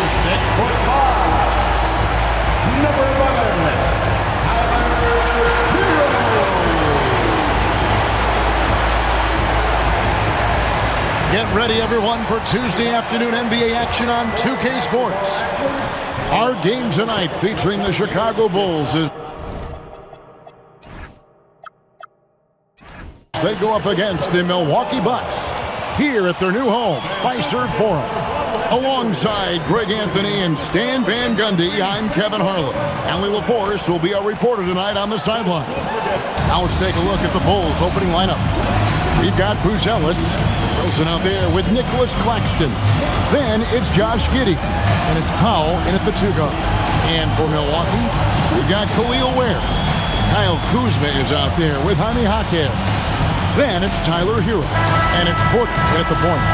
6'5", number 11, Get ready, everyone, for Tuesday afternoon NBA action on 2K Sports. Our game tonight featuring the Chicago Bulls is they go up against the Milwaukee Bucks here at their new home, Fiserv Forum. Alongside Greg Anthony and Stan Van Gundy, I'm Kevin Harlan. Allie LaForce will be our reporter tonight on the sideline. Now let's take a look at the Bulls' opening lineup. We've got Bruce Ellis. Wilson out there with Nicholas Claxton. Then it's Josh Giddey. And it's Powell in at the 2 guard. And for Milwaukee, we've got Khalil Ware. Kyle Kuzma is out there with Jaime Jaquez. Then it's Tyler Hero. And it's Porter at the point.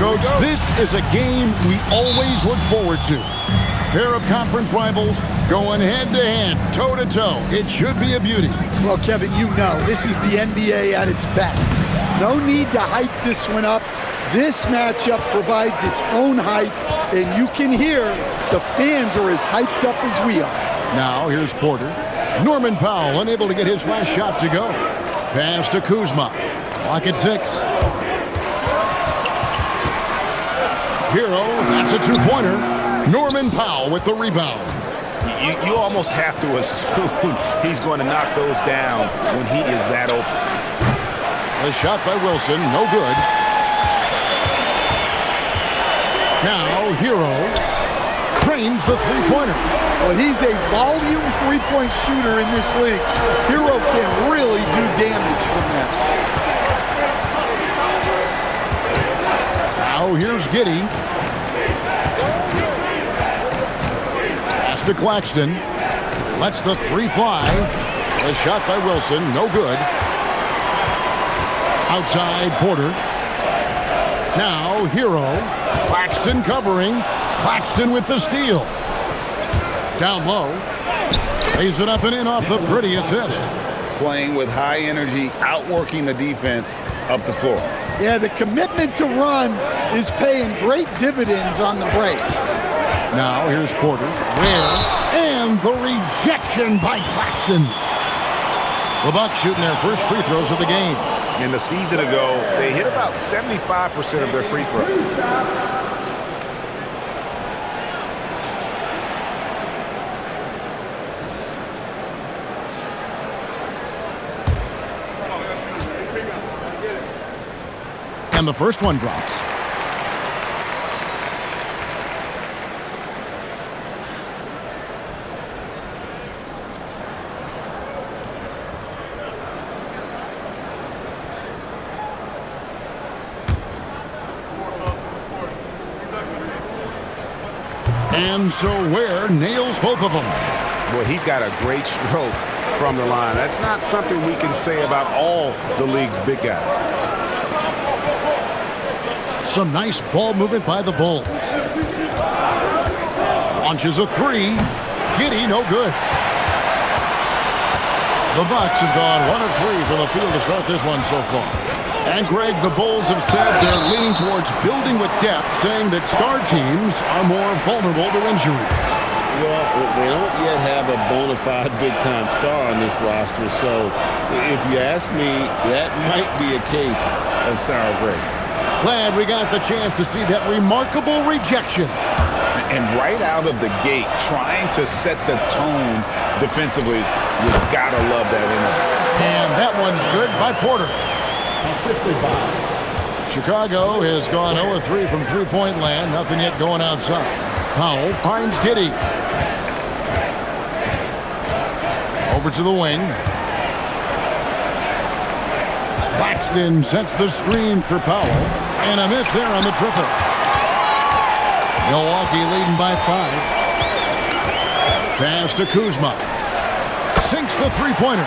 Coach, this is a game we always look forward to. Pair of conference rivals going head-to-head, toe-to-toe. It should be a beauty. Well, Kevin, you know, this is the NBA at its best. No need to hype this one up. This matchup provides its own hype, and you can hear the fans are as hyped up as we are. Now, here's Porter. Norman Powell unable to get his last shot to go. Pass to Kuzma. Clock at 6. Hero, that's a 2-pointer. Norman Powell with the rebound. You almost have to assume he's going to knock those down when he is that open. The shot by Wilson, no good. Now, Hero cranes the 3-pointer. Well, he's a volume 3-point shooter in this league. Hero can really do damage from that. Now, here's Giddey. Pass to Claxton. Lets the 3 fly. The shot by Wilson, no good. Outside Porter. Now Hero. Claxton covering. Claxton with the steal. Down low. Lays it up and in off the pretty assist. Playing with high energy, outworking the defense up the floor. Yeah, the commitment to run is paying great dividends on the break. Now here's Porter. Ware. And the rejection by Claxton. The Bucks shooting their first free throws of the game. In the season ago, they hit about 75% of their free throws. And the first one drops. And so Ware nails both of them. Boy, he's got a great stroke from the line. That's not something we can say about all the league's big guys. Some nice ball movement by the Bulls. Launches a 3. Giddey, no good. The Bucks have gone 1 of 3 from the field to start this one so far. And Greg, the Bulls have said they're leaning towards building with depth, saying that star teams are more vulnerable to injury. Well, they don't yet have a bona fide big-time star on this roster, so if you ask me, that might be a case of sour grapes. Glad we got the chance to see that remarkable rejection. And right out of the gate, trying to set the tone defensively, you've got to love that energy. And that one's good by Porter. 55. Chicago has gone 0-3 from three-point land. Nothing yet going outside. Powell finds Giddey. Over to the wing. Claxton sets the screen for Powell. And a miss there on the triple. Milwaukee leading by 5. Pass to Kuzma. Sinks the three-pointer.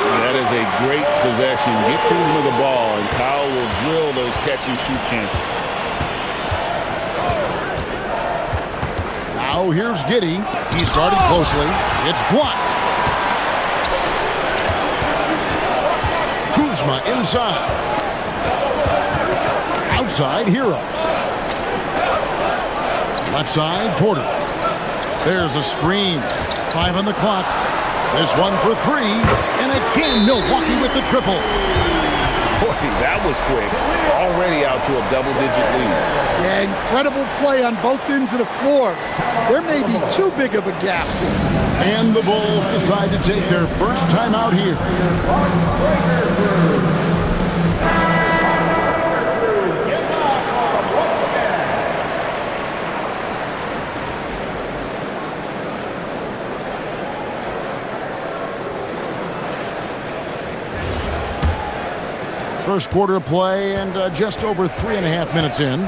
That is a great possession. Get Kuzma the ball, and Powell will drill those catch-and-shoot chances. Now here's Giddey. He started closely. It's blocked. Kuzma inside. Outside Hero. Left side, Porter. There's a screen. 5 on the clock. This one for 3. And again, Milwaukee with the triple. Boy, that was quick. Already out to a double-digit lead. Yeah, incredible play on both ends of the floor. There may be too big of a gap. And the Bulls decide to take their first time out here. First quarter of play and just over 3.5 minutes in.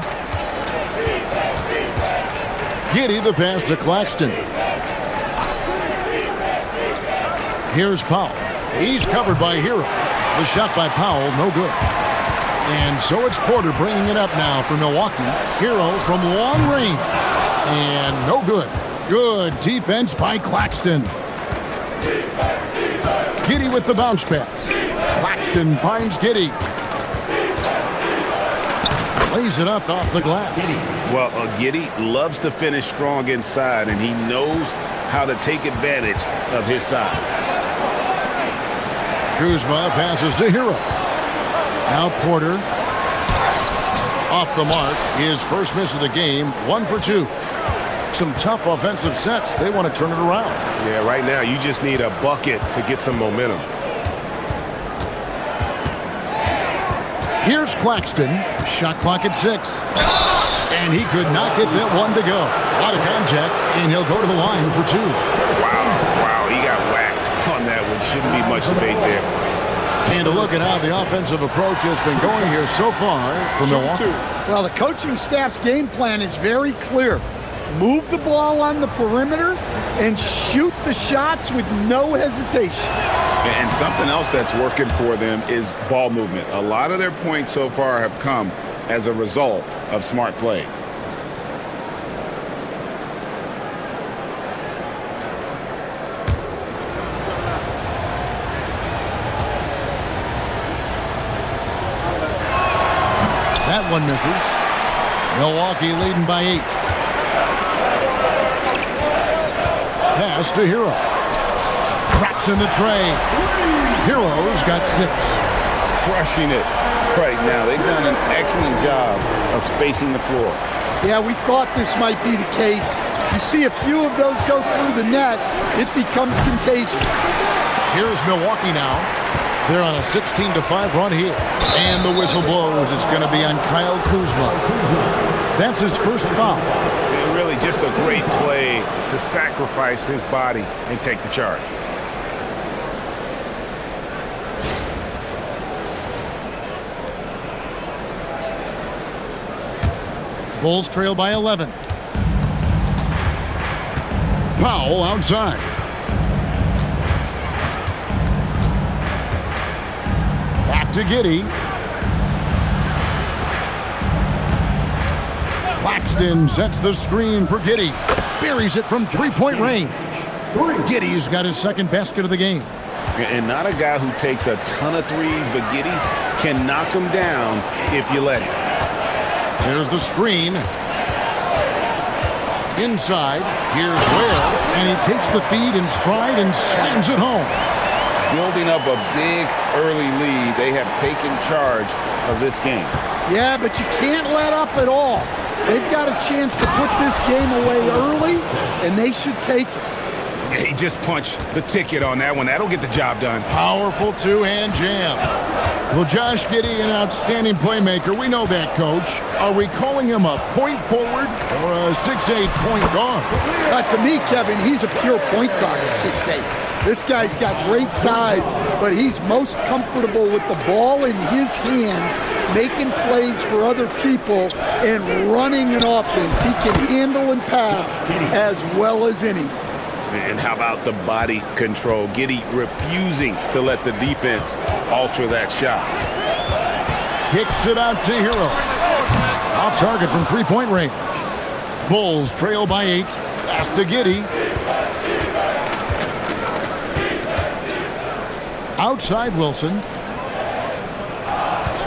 Giddey the pass to Claxton. Here's Powell. He's covered by Hero. The shot by Powell, no good. And so it's Porter bringing it up now for Milwaukee. Hero from long range. And no good. Good defense by Claxton. Giddey with the bounce pass. Claxton finds Giddey. Lays it up off the glass. Well, Giddey loves to finish strong inside, and he knows how to take advantage of his size. Kuzma passes to Hero. Now Porter. Off the mark. His first miss of the game. 1 for 2. Some tough offensive sets. They want to turn it around. Yeah, right now you just need a bucket to get some momentum. Here's Claxton. Shot clock at 6. And he could not get that one to go. Out of contact, and he'll go to the line for 2. Wow, he got whacked on that one. Shouldn't be much debate there. And a look at how the offensive approach has been going here so far for Milwaukee. Well, the coaching staff's game plan is very clear. Move the ball on the perimeter and shoot the shots with no hesitation. And something else that's working for them is ball movement. A lot of their points so far have come as a result of smart plays. That one misses. Milwaukee leading by 8. Pass to Hero. Traps in the tray. Hero's got 6. Crushing it right now. They've done an excellent job of spacing the floor. Yeah, we thought this might be the case. You see a few of those go through the net, it becomes contagious. Here's Milwaukee now. They're on a 16-5 run here. And the whistle blows. It's going to be on Kyle Kuzma. That's his first foul. Really just a great play to sacrifice his body and take the charge. Bulls trail by 11. Powell outside. Back to Giddey. Claxton sets the screen for Giddey. Buries it from three-point range. Giddey's got his second basket of the game. And not a guy who takes a ton of threes, but Giddey can knock them down if you let him. There's the screen. Inside, here's Ware, and he takes the feed in stride and slams it home. Building up a big early lead, they have taken charge of this game. Yeah, but you can't let up at all. They've got a chance to put this game away early, and they should take it. He just punched the ticket on that one. That'll get the job done. Powerful two-hand jam. Well, Josh Giddey, an outstanding playmaker. We know that, Coach. Are we calling him a point forward or a 6'8" point guard? To me, Kevin, he's a pure point guard at 6'8". This guy's got great size, but he's most comfortable with the ball in his hands, making plays for other people and running an offense. He can handle and pass as well as any. And how about the body control? Giddey refusing to let the defense alter that shot. Kicks it out to Hero. Off target from three-point range. Bulls trail by 8. Pass to Giddey. Outside Wilson.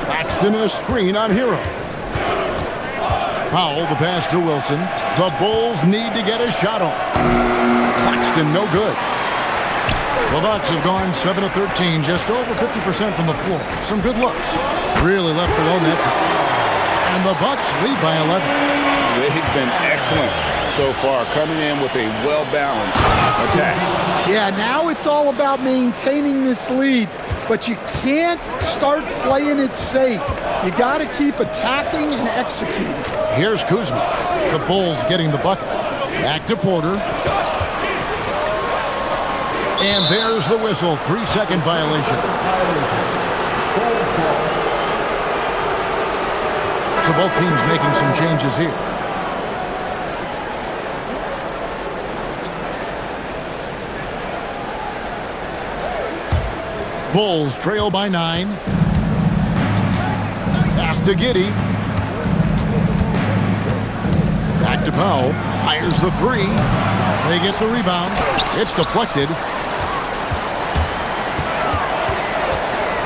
Claxton a screen on Hero. Powell the pass to Wilson. The Bulls need to get a shot off. Claxton, no good. The Bucks have gone 7 of 13, just over 50% from the floor. Some good looks. Really left their own net. And the Bucks lead by 11. They've been excellent so far, coming in with a well-balanced attack. Yeah, now it's all about maintaining this lead, but you can't start playing it safe. You got to keep attacking and executing. Here's Kuzma. The Bulls getting the bucket. Back to Porter. And there's the whistle. 3-second violation. So both teams making some changes here. Bulls trail by 9. Pass to Giddey. Back to Powell. Fires the 3. They get the rebound. It's deflected.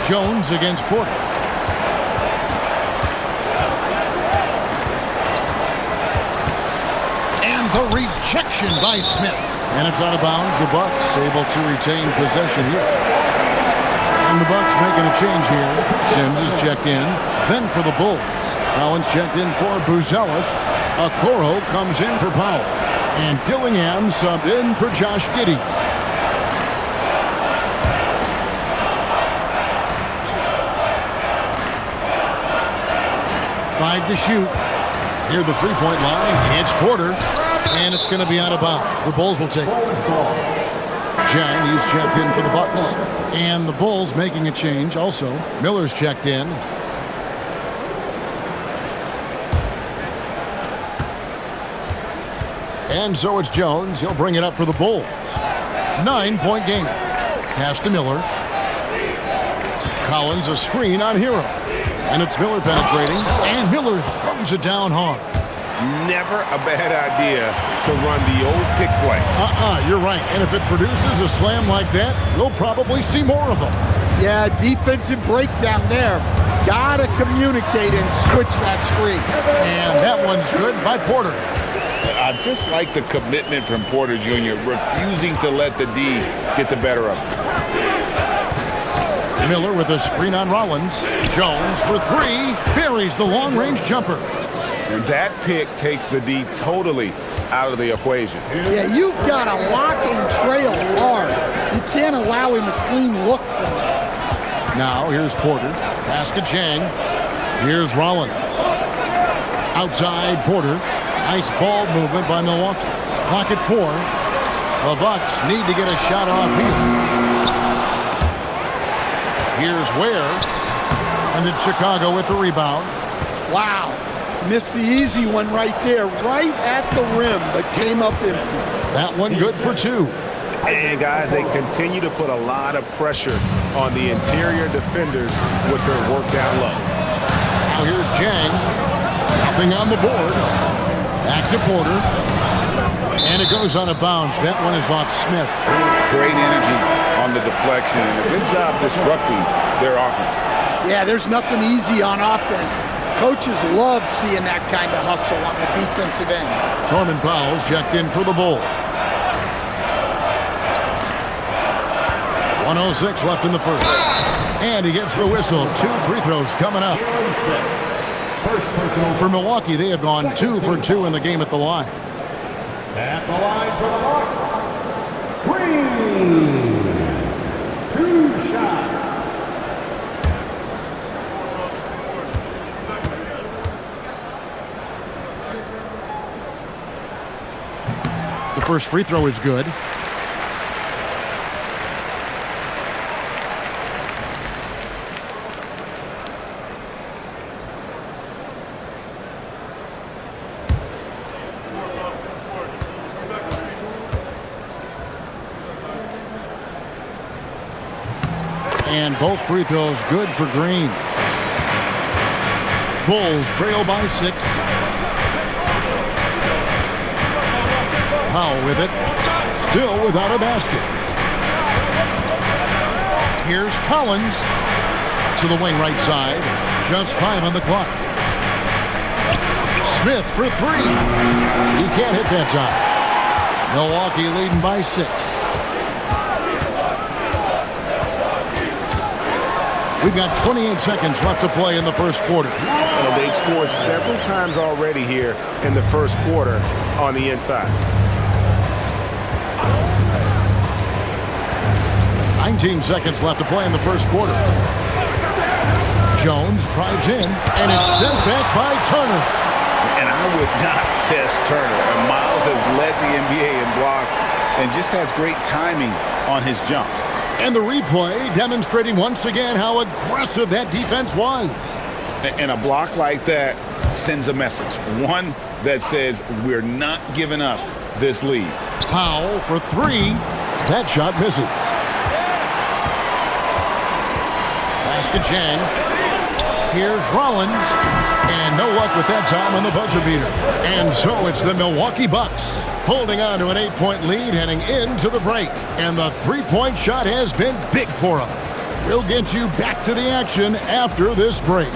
Jones against Porter. And the rejection by Smith. And it's out of bounds. The Bucks able to retain possession here. And the Bucks making a change here. Sims is checked in. Then for the Bulls. Collins checked in for Buzelis. Okoro comes in for Powell. And Dillingham subbed in for Josh Giddey. Five to shoot. Near the three-point line. It's Porter. And it's going to be out of bounds. The Bulls will take it. Jang, he's checked in for the Bucks. And the Bulls making a change also. Miller's checked in. And so it's Jones. He'll bring it up for the Bulls. 9-point game. Pass to Miller. Collins a screen on Hero. And it's Miller penetrating. And Miller throws it down hard. Never a bad idea to run the old pick play. You're right. And if it produces a slam like that, we'll probably see more of them. Yeah, defensive breakdown there. Gotta communicate and switch that screen. And that one's good by Porter. I just like the commitment from Porter Jr., refusing to let the D get the better of him. Miller with a screen on Rollins. Jones for 3. Buries the long-range jumper. And that pick takes the D totally out of the equation. Yeah, you've got to lock and trail hard. You can't allow him a clean look from that. Now here's Porter. Pass to Jang. Here's Rollins. Outside Porter. Nice ball movement by Milwaukee. Clock at 4. The Bucks need to get a shot off here. Here's Ware. And it's Chicago with the rebound. Wow. Missed the easy one right there, right at the rim, but came up empty. That one good for 2. And guys, they continue to put a lot of pressure on the interior defenders with their work down low. Now here's Jang. Nothing on the board. Back to Porter. And it goes out of bounds. That one is off Smith. Great energy on the deflection and a good job disrupting their offense. Yeah, there's nothing easy on offense. Coaches love seeing that kind of hustle on the defensive end. Norman Powell's checked in for the Bulls. 1:06 left in the first. And he gets the whistle. 2 free throws coming up. For Milwaukee, they have gone 2 for 2 in the game at the line. At the line for the Bucks, Green. 2 shots. The first free throw is good. And both free throws good for Green. Bulls trail by 6. Powell with it. Still without a basket. Here's Collins to the wing right side. Just 5 on the clock. Smith for three. He can't hit that time. Milwaukee leading by 6. We've got 28 seconds left to play in the first quarter. They've scored several times already here in the first quarter on the inside. 19 seconds left to play in the first quarter. Jones drives in, and it's sent back by Turner. And I would not test Turner. And Miles has led the NBA in blocks and just has great timing on his jumps. And the replay demonstrating once again how aggressive that defense was. And a block like that sends a message. One that says we're not giving up this lead. Powell for three. That shot misses. Pass to Jang. Here's Rollins. And no luck with that time on the buzzer beater. And so it's the Milwaukee Bucks holding on to an 8-point lead heading into the break. And the three-point shot has been big for them. We'll get you back to the action after this break.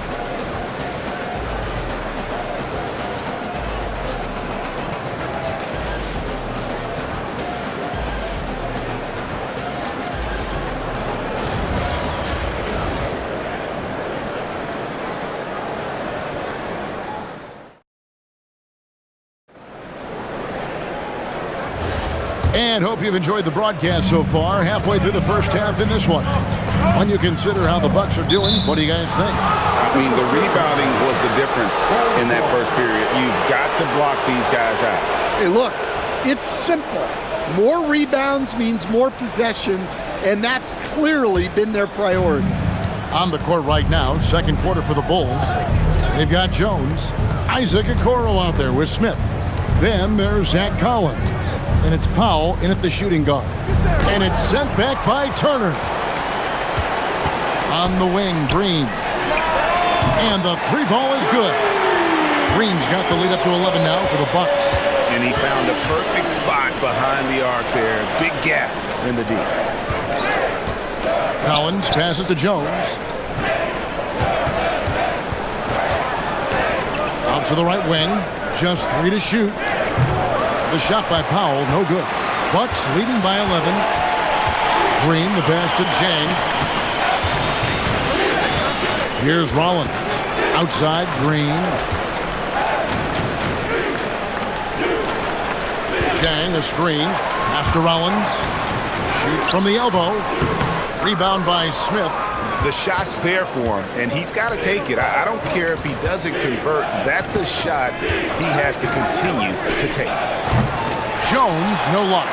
And hope you've enjoyed the broadcast so far. Halfway through the first half in this one. When you consider how the Bucks are doing, what do you guys think? I mean, the rebounding was the difference in that first period. You've got to block these guys out. Hey, look, it's simple. More rebounds means more possessions, and that's clearly been their priority. On the court right now, second quarter for the Bulls. They've got Jones, Isaac Okoro out there with Smith. Then there's Zach Collins. And it's Powell in at the shooting guard. And it's sent back by Turner. On the wing, Green. And the three ball is good. Green's got the lead up to 11 now for the Bucks. And he found a perfect spot behind the arc there. Big gap in the D. Collins passes to Jones. Out to the right wing. Just 3 to shoot. The shot by Powell, no good. Bucks leading by 11. Green, the pass to Jang. Here's Rollins. Outside, Green. Jang, a screen. Pass to Rollins. Shoots from the elbow. Rebound by Smith. The shot's there for him, and he's got to take it. I don't care if he doesn't convert. That's a shot he has to continue to take. Jones, no luck.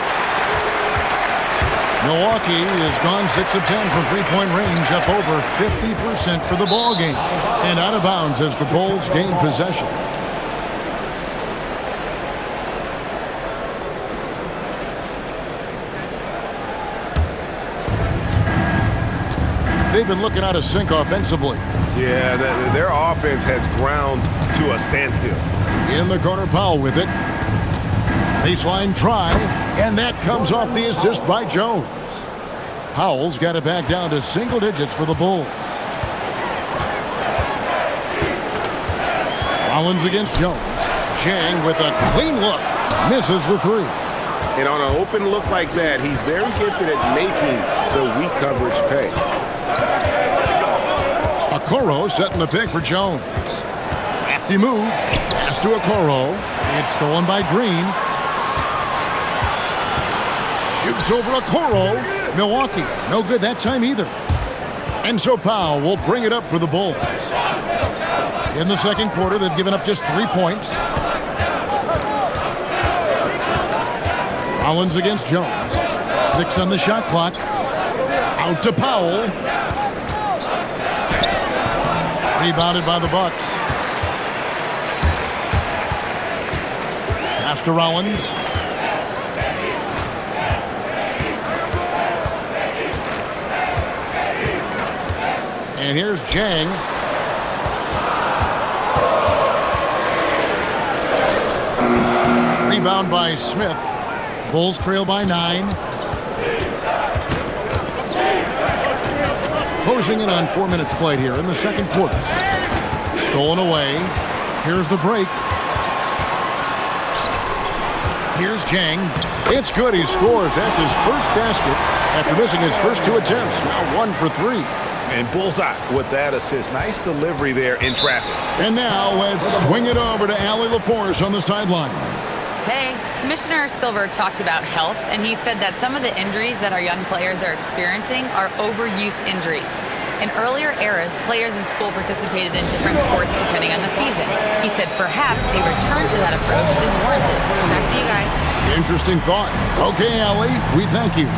Milwaukee has gone 6 of 10 from three-point range, up over 50% for the ball game. And out of bounds as the Bulls gain possession. They've been looking out of sync offensively. Yeah, their offense has ground to a standstill. In the corner, Powell with it. Baseline try, and that comes off the assist by Jones. Powell's got it back down to single digits for the Bulls. Rollins against Jones. Jang with a clean look. Misses the three. And on an open look like that, he's very gifted at making the weak coverage pay. Okoro setting the pick for Jones. Crafty move. Pass to Okoro. It's stolen by Green. Shoots over Okoro. Milwaukee, no good that time either. And so Powell will bring it up for the Bulls. In the second quarter, they've given up just 3 points. Rollins against Jones. 6 on the shot clock. Out to Powell. Rebounded by the Bucks. Pass to Rollins. And here's Jang. Rebound by Smith. Bulls trail by 9. Closing in on 4 minutes played here in the second quarter. Stolen away. Here's the break. Here's Jang. It's good. He scores. That's his first basket after missing his first 2 attempts. Now 1 for 3. And bullseye with that assist. Nice delivery there in traffic. And now let's swing it over to Allie LaForce on the sideline. Hey, Commissioner Silver talked about health, and he said that some of the injuries that our young players are experiencing are overuse injuries. In earlier eras, players in school participated in different sports depending on the season. He said perhaps a return to that approach is warranted. Back to you guys. Interesting thought. Okay, Allie, we thank you.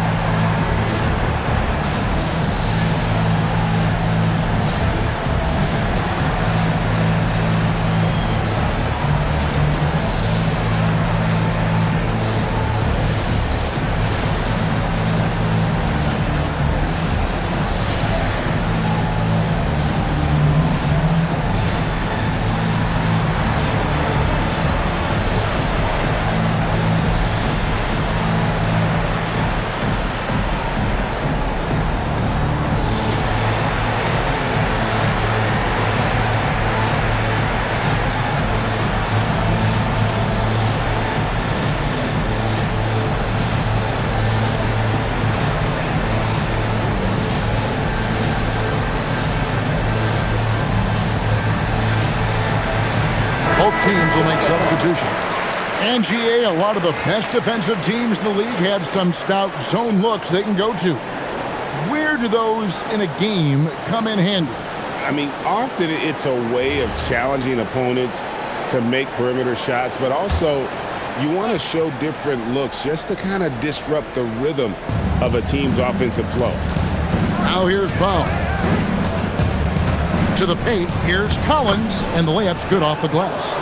Both teams will make substitutions. And GA, a lot of the best defensive teams in the league have some stout zone looks they can go to. Where do those in a game come in handy? I mean, often it's a way of challenging opponents to make perimeter shots, but also you want to show different looks just to kind of disrupt the rhythm of a team's offensive flow. Now here's Brown. To the paint, here's Collins, and the layup's good off the glass.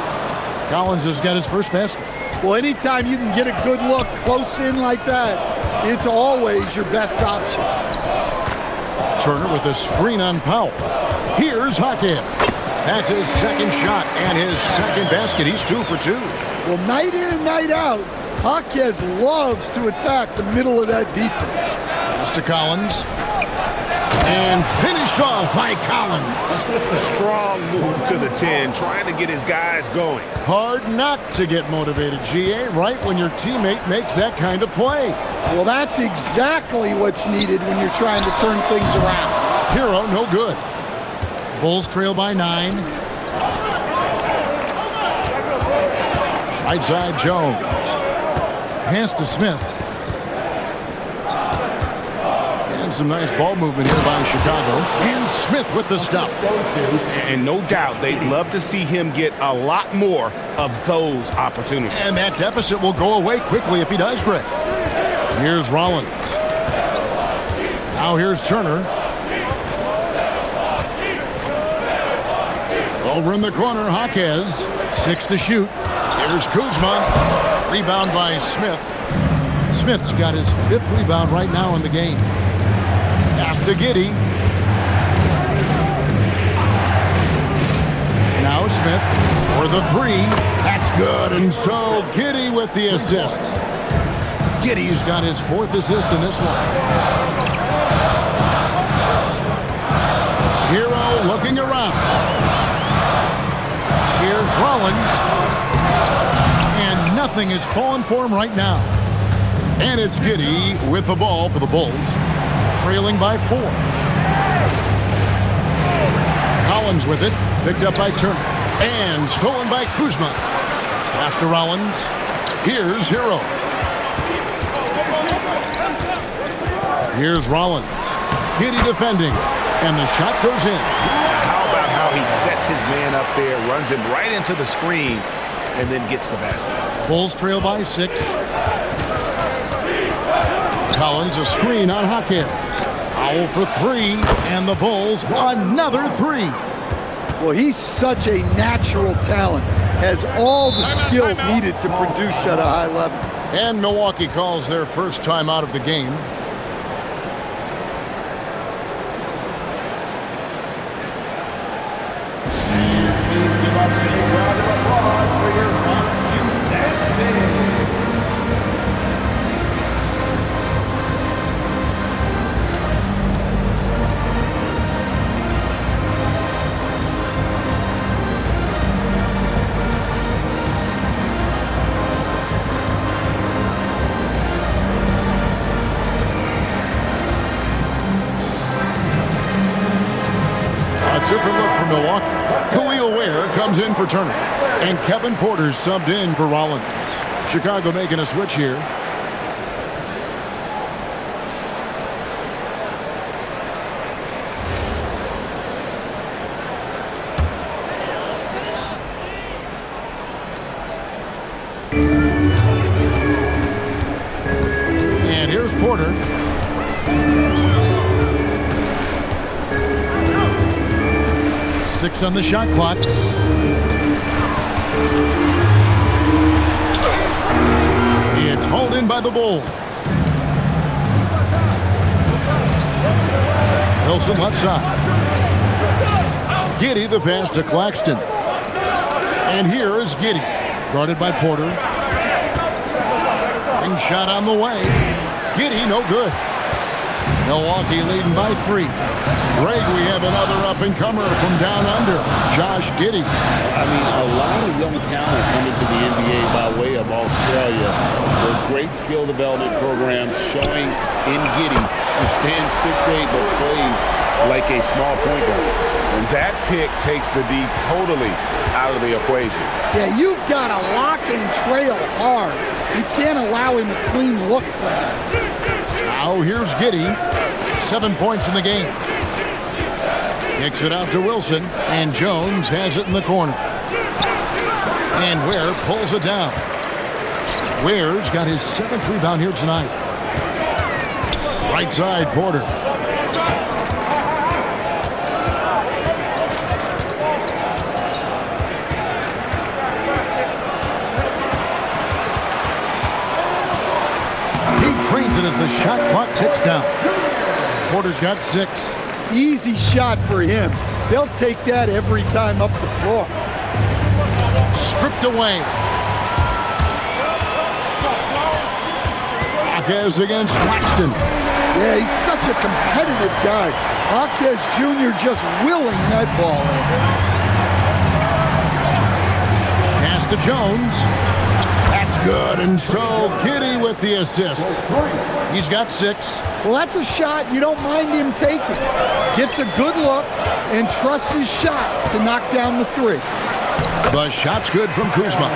Collins has got his first basket. Well, anytime you can get a good look close in like that, it's always your best option. Turner with a screen on Powell. Here's Hackett. That's his second shot and his second basket. He's 2 for 2. Well, night in and night out, Jaquez loves to attack the middle of that defense. Pass to Collins. And finished off by Collins. Just a strong move to the 10, trying to get his guys going. Hard not to get motivated, GA, right when your teammate makes that kind of play. Well, that's exactly what's needed when you're trying to turn things around. Hero, no good. Bulls trail by 9. Right side, Jones. Pass to Smith. And some nice ball movement here by Chicago. And Smith with the stuff. And no doubt they'd love to see him get a lot more of those opportunities. And that deficit will go away quickly if he does, Greg. Here's Rollins. Now here's Turner. Over in the corner, Jaquez. 6 to shoot. Here's Kuzma. Rebound by Smith. Smith's got his 5th rebound right now in the game. Pass to Giddey. Now Smith for the 3. That's good. And so Giddey with the assist. Giddey's got his 4th assist in this one. Hero looking around. Here's Rollins. And nothing is falling for him right now. And it's Giddey with the ball for the Bulls. Trailing by 4. Collins with it. Picked up by Turner. And stolen by Kuzma. Pass to Rollins. Here's Hero. Here's Rollins. Giddey defending. And the shot goes in. How about how he sets his man up there, runs him right into the screen, and then gets the basket. Bulls trail by 6. Collins a screen on Hackett. Powell for 3. And the Bulls another 3. Well, he's such a natural talent. Has all the skill needed to produce at a high level. And Milwaukee calls their first time out of the game. different look for Milwaukee. Khalil Ware comes in for Turner. And Kevin Porter's subbed in for Rollins. Chicago making a switch here. And here's Porter. Six on the shot clock. It's hauled in by the Bulls. Wilson left side. Giddey the pass to Claxton. And here is Giddey. Guarded by Porter. Ring shot on the way. Giddey no good. Milwaukee leading by 3. Greg, we have another up-and-comer from down under, Josh Giddey. I mean, a lot of young talent coming to the NBA by way of Australia. With great skill development programs showing in Giddey, who stands 6'8", but plays like a small point guard. And that pick takes the D totally out of the equation. Yeah, you've got to lock and trail hard. You can't allow him a clean look from that. Now here's Giddey. 7 points in the game. Kicks it out to Wilson, and Jones has it in the corner. And Ware pulls it down. Ware's got his 7th rebound here tonight. Right side, Porter. He trains it as the shot clock ticks down. Porter's got 6. Easy shot for him. They'll take that every time up the floor. Stripped away. Hawkes against Claxton. Yeah, he's such a competitive guy. Hawkes Jr. just willing that ball in. Pass to Jones. That's good, and so Giddey with the assist. He's got 6. Well, that's a shot you don't mind him taking. Gets a good look and trusts his shot to knock down the 3. The shot's good from Kuzma.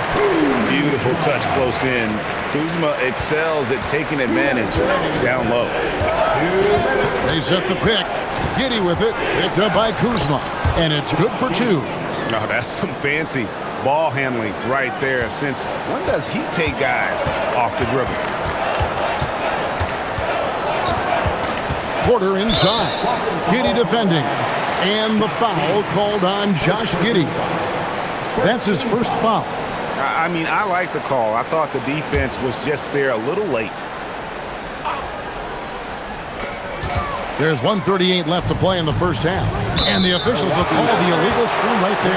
Beautiful touch close in. Kuzma excels at taking advantage down low. They set the pick. Giddey with it, picked up by Kuzma. And it's good for 2. No, that's some fancy ball handling right there. Since when does he take guys off the dribble? Porter inside. Giddey defending. And the foul called on Josh Giddey. That's his first foul. I mean, I like the call. I thought the defense was just there a little late. There's 1:38 left to play in the first half. And the officials will call the illegal screen right there.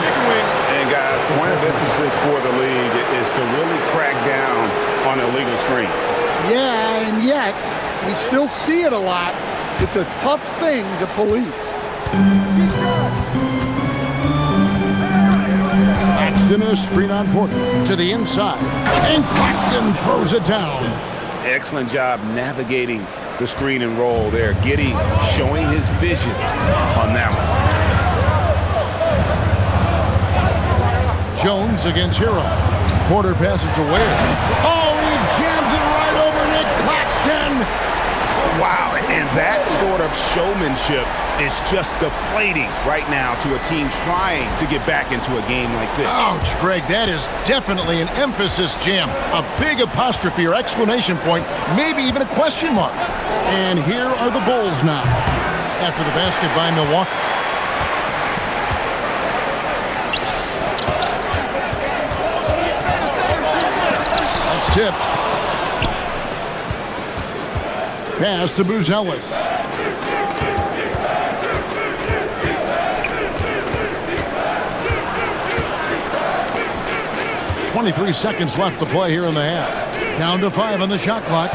And guys, point of emphasis for the league is to really crack down on illegal screens. Yeah, and yet we still see it a lot. It's a tough thing to police. Claxton a screen on Porter to the inside. And Claxton throws it down. Excellent job navigating the screen and roll there. Giddey showing his vision on that one. Jones against Hero. Porter passes to Ware. Oh, he jams it right over Nick Claxton. Wow, and that sort of showmanship is just deflating right now to a team trying to get back into a game like this. Ouch, Greg, that is definitely an emphasis jam. A big apostrophe or exclamation point, maybe even a question mark. And here are the Bulls now, after the basket by Milwaukee. That's tipped. Pass to Buzelis. .23 seconds left to play here in the half. Down to 5 on the shot clock.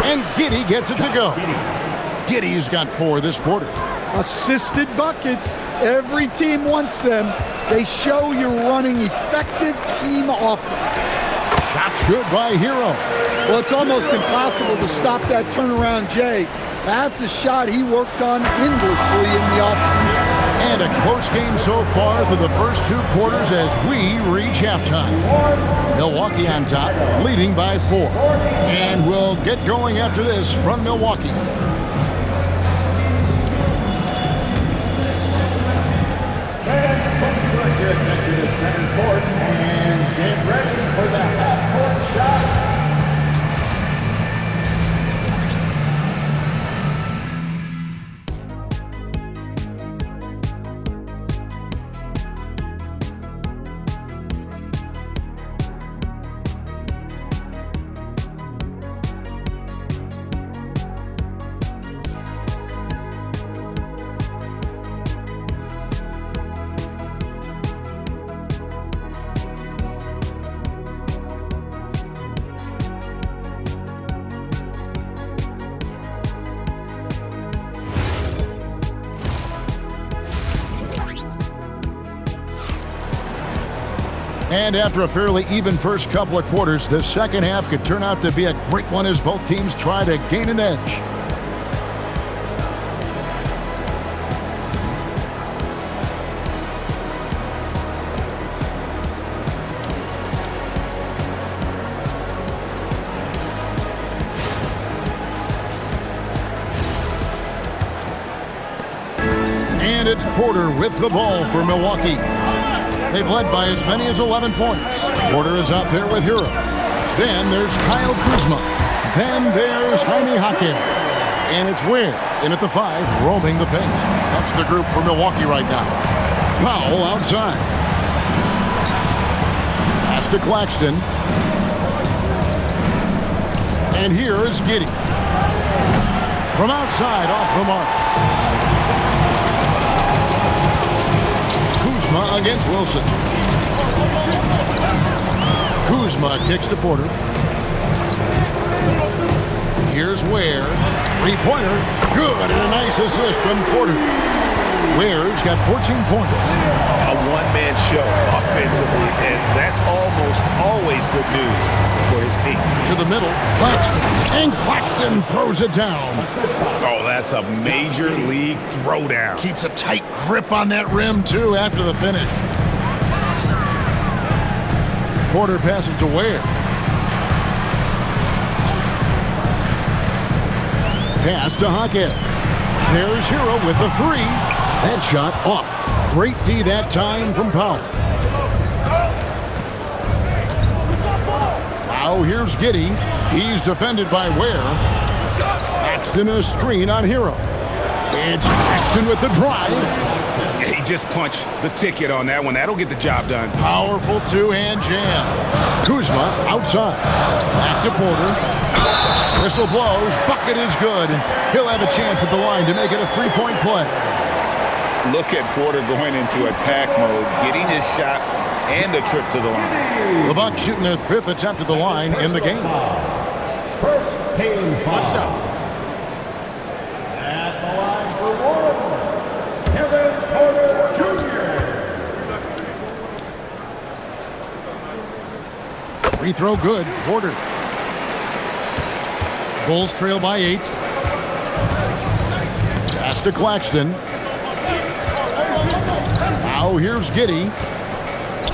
And Giddey gets it to go. Giddey's got 4 this quarter. Assisted buckets. Every team wants them. They show you're running effective team offense. Shot's good by Hero. Well, it's almost impossible to stop that turnaround, Jay. That's a shot he worked on endlessly in the offseason. And a close game so far through the first 2 quarters as we reach halftime. Milwaukee on top, leading by 4. And we'll get going after this from Milwaukee. Fans, please direct your attention to center court and get ready for the half-court shot. And after a fairly even first couple of quarters, the second half could turn out to be a great one as both teams try to gain an edge. And it's Porter with the ball for Milwaukee. They've led by as many as 11 points. Porter is out there with Hero. Then there's Kyle Kuzma. Then there's Jaime Jaquez. And it's Ware in at the 5, roaming the paint. That's the group for Milwaukee right now. Powell outside. Pass to Claxton. And here is Giddey. From outside, off the mark. Kuzma against Wilson. Kuzma kicks to Porter. Here's Ware. 3-pointer. Good, and a nice assist from Porter. Ware's got 14 points. A one-man show offensively, and that's almost always good news for his team. To the middle, Claxton. And Claxton throws it down. Oh, that's a major league throwdown. Keeps a tight grip on that rim, too, after the finish. Porter passes to Ware. Pass to Jaquez. There's Hero with the 3. That shot off. Great D that time from Powell. Now here's Giddey. He's defended by Ware. Claxton a screen on Hero. It's Claxton with the drive. He just punched the ticket on that one. That'll get the job done. Powerful two-hand jam. Kuzma outside. Back to Porter. Whistle blows. Bucket is good. And he'll have a chance at the line to make it a 3-point play. Look at Porter going into attack mode, getting his shot and a trip to the line. The Bucks shooting their 5th attempt at the line in the game. First team foul. At the line for one, Kevin Porter Jr. Free throw good. Porter. Bulls trail by 8. Pass to Claxton. Now here's Giddey.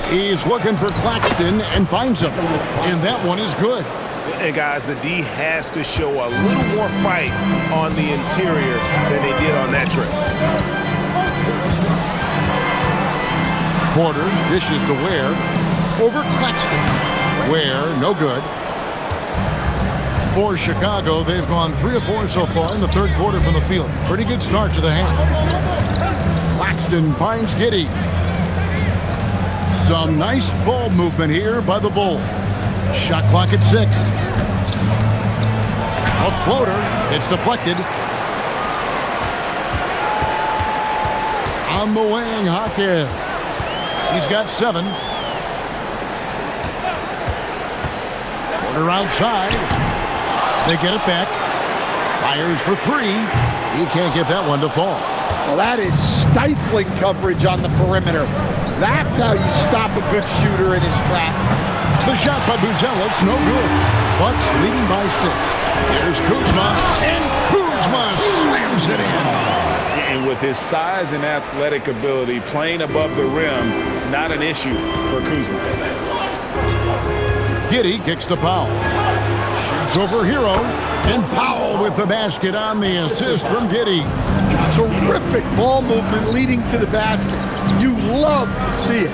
He's looking for Claxton and finds him. And that one is good. And guys, the D has to show a little more fight on the interior than they did on that trip. Porter dishes to Ware. Over Claxton. Ware, no good. For Chicago, they've gone 3 of 4 so far in the third quarter from the field. Pretty good start to the half. Claxton finds Giddey. Some nice ball movement here by the Bulls. Shot clock at 6. A floater. It's deflected. On the wing, Jaquez. He's got 7. Porter outside. They get it back. Fires for 3. He can't get that one to fall. Well, that is stifling coverage on the perimeter. That's how you stop a good shooter in his tracks. The shot by Buzelis, no good. Bucks leading by 6. There's Kuzma, and Kuzma Kuzma slams it in. And with his size and athletic ability, playing above the rim, not an issue for Kuzma. Giddey kicks to Powell. Shoots over Hero. And Powell with the basket on the assist from Giddey. Terrific ball movement leading to the basket. You love to see it.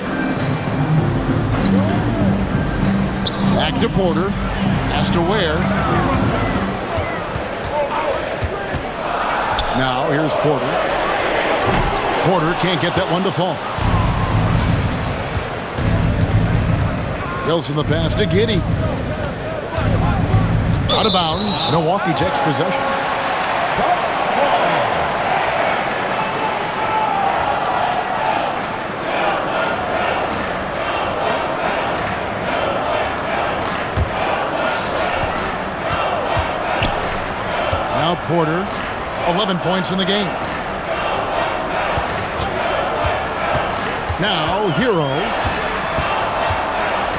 Back to Porter. Has to Ware. Now here's Porter. Porter can't get that one to fall. Wilson the pass to Giddey. Out of bounds. Milwaukee takes possession. Now Porter, 11 points in the game. Now Hero.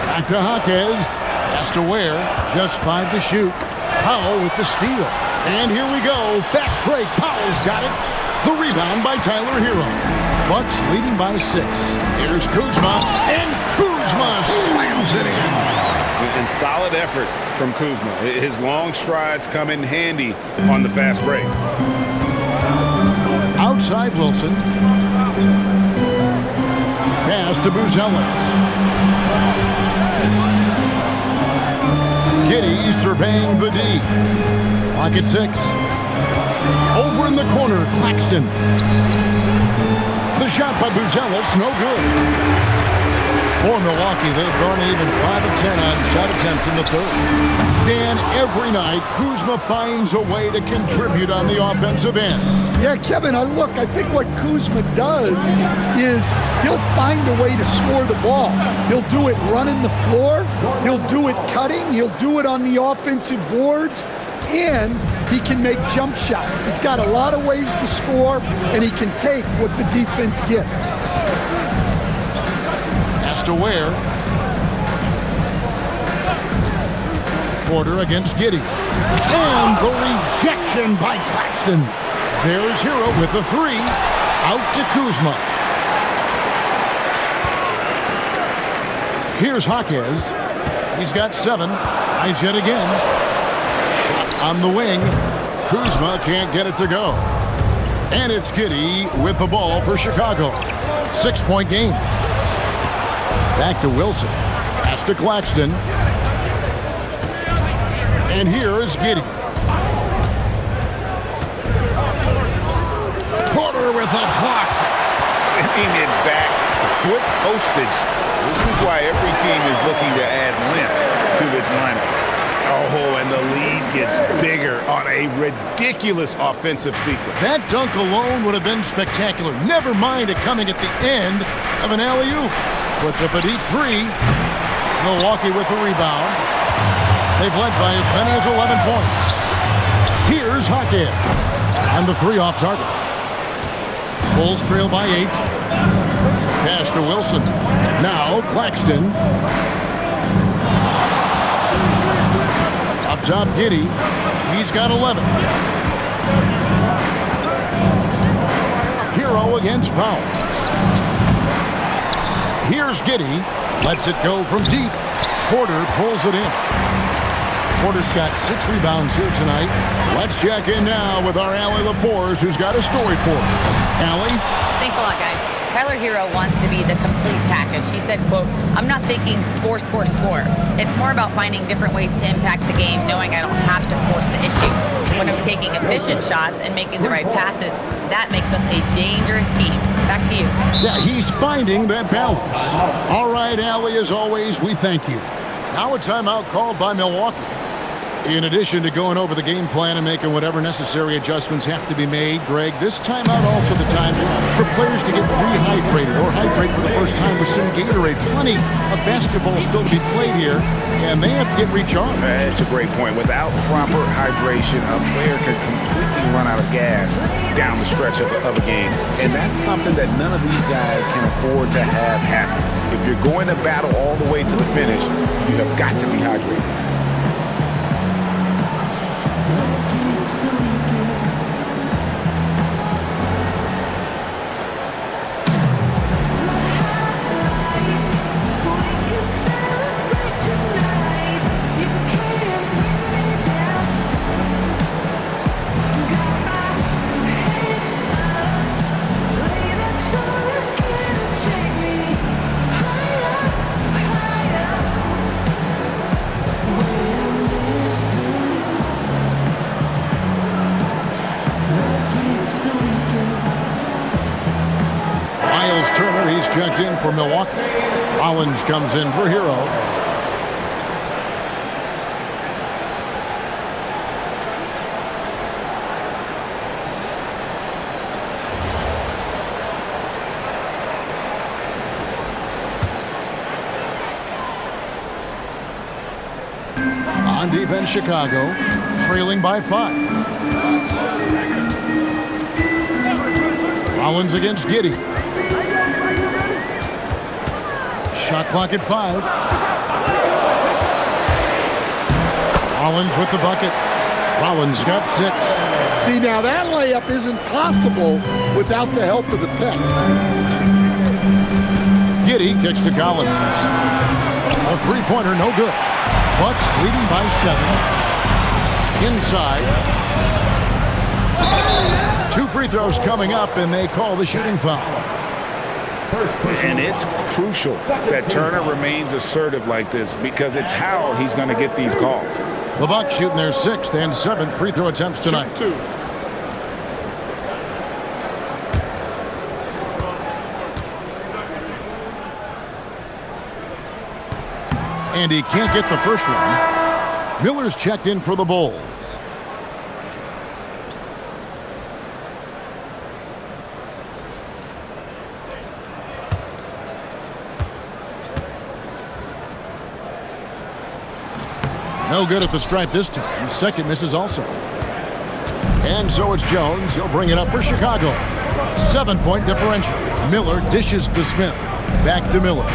Back to Jaquez. Pass to Ware. Just 5 to shoot. Powell with the steal. And here we go. Fast break. Powell's got it. The rebound by Tyler Hero. Bucks leading by 6. Here's Kuzma. And Kuzma slams it in. And solid effort from Kuzma. His long strides come in handy on the fast break. Outside Wilson. Pass to Buzelis. Giddey surveying the D. Clock at 6. Over in the corner, Claxton. The shot by Buzelis, no good. For Milwaukee, they've gone even 5 of 10 on shot attempts in the third. Stan, every night, Kuzma finds a way to contribute on the offensive end. Yeah, Kevin, I think what Kuzma does is he'll find a way to score the ball. He'll do it running the floor. He'll do it cutting. He'll do it on the offensive boards. And he can make jump shots. He's got a lot of ways to score, and he can take what the defense gives. Has to Ware. Porter against Giddey. And the rejection by Claxton. There's Hero with the 3. Out to Kuzma. Here's Jaquez. He's got 7. Tries yet again. Shot on the wing. Kuzma can't get it to go. And it's Giddey with the ball for Chicago. 6-point game. Back to Wilson. Pass to Claxton. And here is Giddey. Porter with a block. Sending it back with postage. This is why every team is looking to add length to its lineup. Oh, and the lead gets bigger on a ridiculous offensive sequence. That dunk alone would have been spectacular. Never mind it coming at the end of an alley-oop. Puts up a deep 3. Milwaukee with the rebound. They've led by as many as 11 points. Here's Jaquez. And the 3 off target. Bulls trail by 8. Pass to Wilson. Now Claxton. Up top, Giddey. He's got 11. Hero against Powell. Here's Giddey. Lets it go from deep. Porter pulls it in. Porter's got 6 rebounds here tonight. Let's check in now with our Allie LaForce, who's got a story for us. Allie? Thanks a lot, guys. Tyler Hero wants to be the complete package. He said, quote, "I'm not thinking score, score, score. It's more about finding different ways to impact the game, knowing I don't have to force the issue. When I'm taking efficient shots and making the right passes, that makes us a dangerous team." Back to you. Yeah, he's finding that balance. All right, Allie, as always, we thank you. Now a timeout called by Milwaukee. In addition to going over the game plan and making whatever necessary adjustments have to be made, Greg, this timeout also the time for players to get rehydrated or hydrate for the first time with some Gatorade. Plenty of basketball still to be played here, and they have to get recharged. That's a great point. Without proper hydration, a player can completely run out of gas down the stretch of a game. And that's something that none of these guys can afford to have happen. If you're going to battle all the way to the finish, you have got to be hydrated. checked in for Milwaukee. Rollins comes in for Hero. On defense, Chicago, trailing by 5. Rollins against Giddey. Shot clock at 5. Rollins with the bucket. Rollins got 6. See, now that layup isn't possible without the help of the pick. Giddey kicks to Collins. A three-pointer, no good. Bucks leading by 7. Inside. 2 free throws coming up, and they call the shooting foul. And it's crucial that Turner remains assertive like this because it's how he's going to get these calls. The Bucks shooting their 6th and 7th free throw attempts tonight. And he can't get the first one. Miller's checked in for the Bulls. No good at the stripe this time. Second misses also. And so it's Jones. He'll bring it up for Chicago. 7-point differential. Miller dishes to Smith. Back to Miller.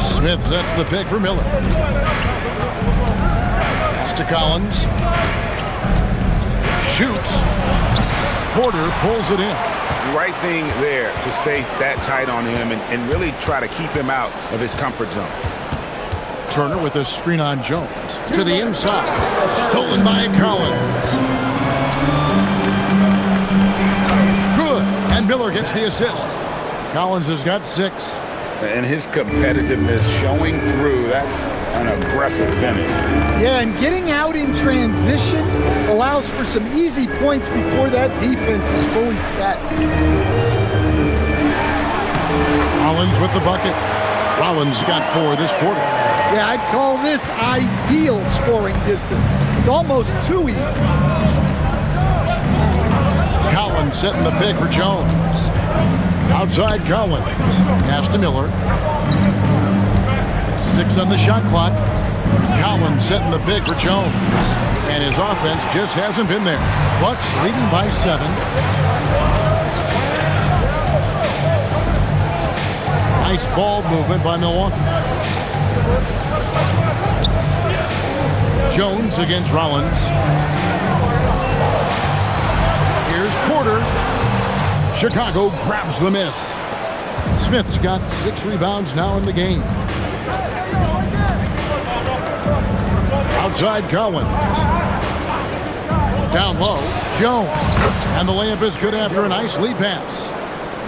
Smith sets the pick for Miller. Pass to Collins. Shoots. Porter pulls it in. Right thing there to stay that tight on him and really try to keep him out of his comfort zone. Turner with a screen on Jones. To the inside. Stolen by Collins. Good. And Miller gets the assist. Collins has got 6. And his competitiveness showing through. That's an aggressive finish. Yeah, and getting out in transition allows for some easy points before that defense is fully set. Rollins with the bucket. Rollins got 4 this quarter. Yeah, I'd call this ideal scoring distance. It's almost too easy. Collins setting the pick for Jones. Outside Collins. Pass to Miller. 6 on the shot clock. Collins setting the pick for Jones. And his offense just hasn't been there. Bucks leading by 7. Nice ball movement by Milwaukee. Jones against Rollins. Here's Porter. Chicago grabs the miss. Smith's got 6 rebounds now in the game. Outside Collins. Down low, Jones. And the layup is good after a nice lead pass.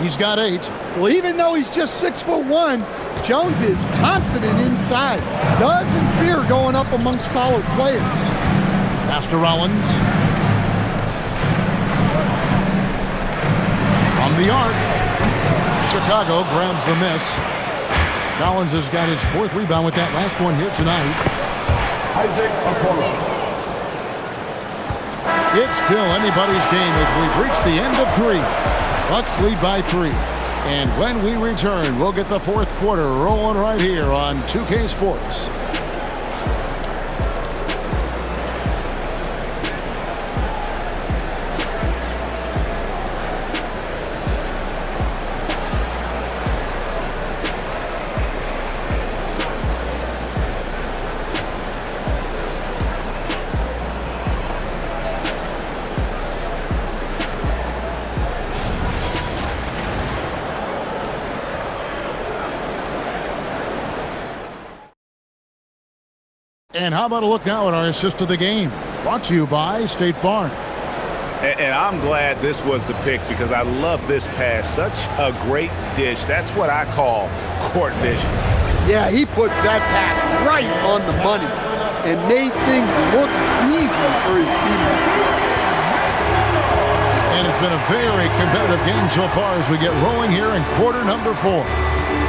He's got 8. Well, even though he's just 6'1", Jones is confident inside. Doesn't fear going up amongst taller players. Pass to Rollins. From the arc. Chicago grabs the miss. Collins has got his 4th rebound with that last one here tonight. Isaac Okoro. It's still anybody's game as we've reached the end of 3. Bucks lead by 3. And when we return, we'll get the 4th quarter rolling right here on 2K Sports. And how about a look now at our assist of the game? Brought to you by State Farm. And I'm glad this was the pick because I love this pass. Such a great dish. That's what I call court vision. Yeah, he puts that pass right on the money and made things look easy for his teammates. And it's been a very competitive game so far as we get rolling here in quarter number 4.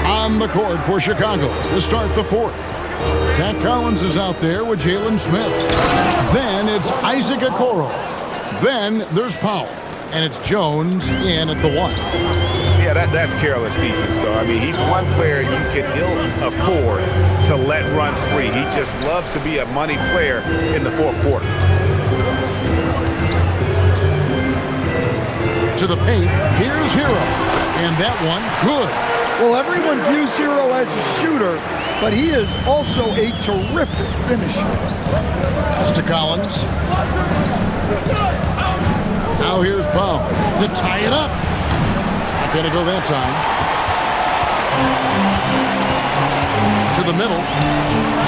On the court for Chicago to start the fourth. Zach Collins is out there with Jalen Smith. Then it's Isaac Okoro. Then there's Powell. And it's Jones in at the 1. Yeah, that's careless defense, though. I mean, he's one player you can ill afford to let run free. He just loves to be a money player in the fourth quarter. To the paint, here's Hero. And that one, good. Well, everyone views Hero as a shooter, but he is also a terrific finisher. Pass to Collins. Now here's Powell to tie it up. Not going to go that time. To the middle.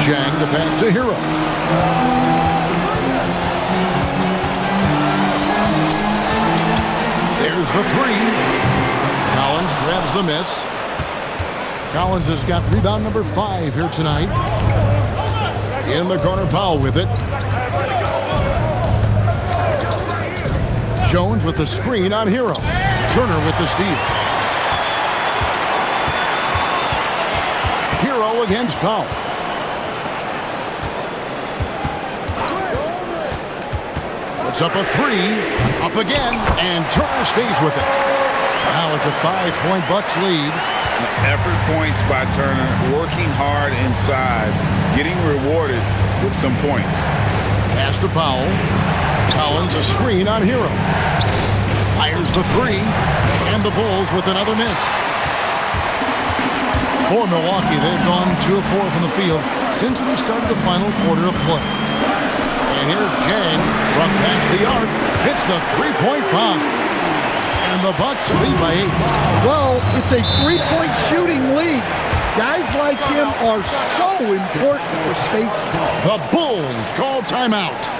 Chang the pass to Hero. There's the 3. Collins grabs the miss. Collins has got rebound number 5 here tonight. In the corner, Powell with it. Jones with the screen on Hero. Turner with the steal. Hero against Powell. Puts up a 3. Up again, and Turner stays with it. Now it's a 5-point Bucks lead. Effort points by Turner, working hard inside, getting rewarded with some points. Pass to Powell. Collins a screen on Hero. Fires the 3. And the Bulls with another miss. For Milwaukee, they've gone 2 of 4 from the field since we started the final quarter of play. And here's Jang from past the arc. Hits the 3-point bomb. And the Bucks lead by 8. Well, it's a 3-point shooting lead. Guys like him are so important for spacing. The Bulls call timeout.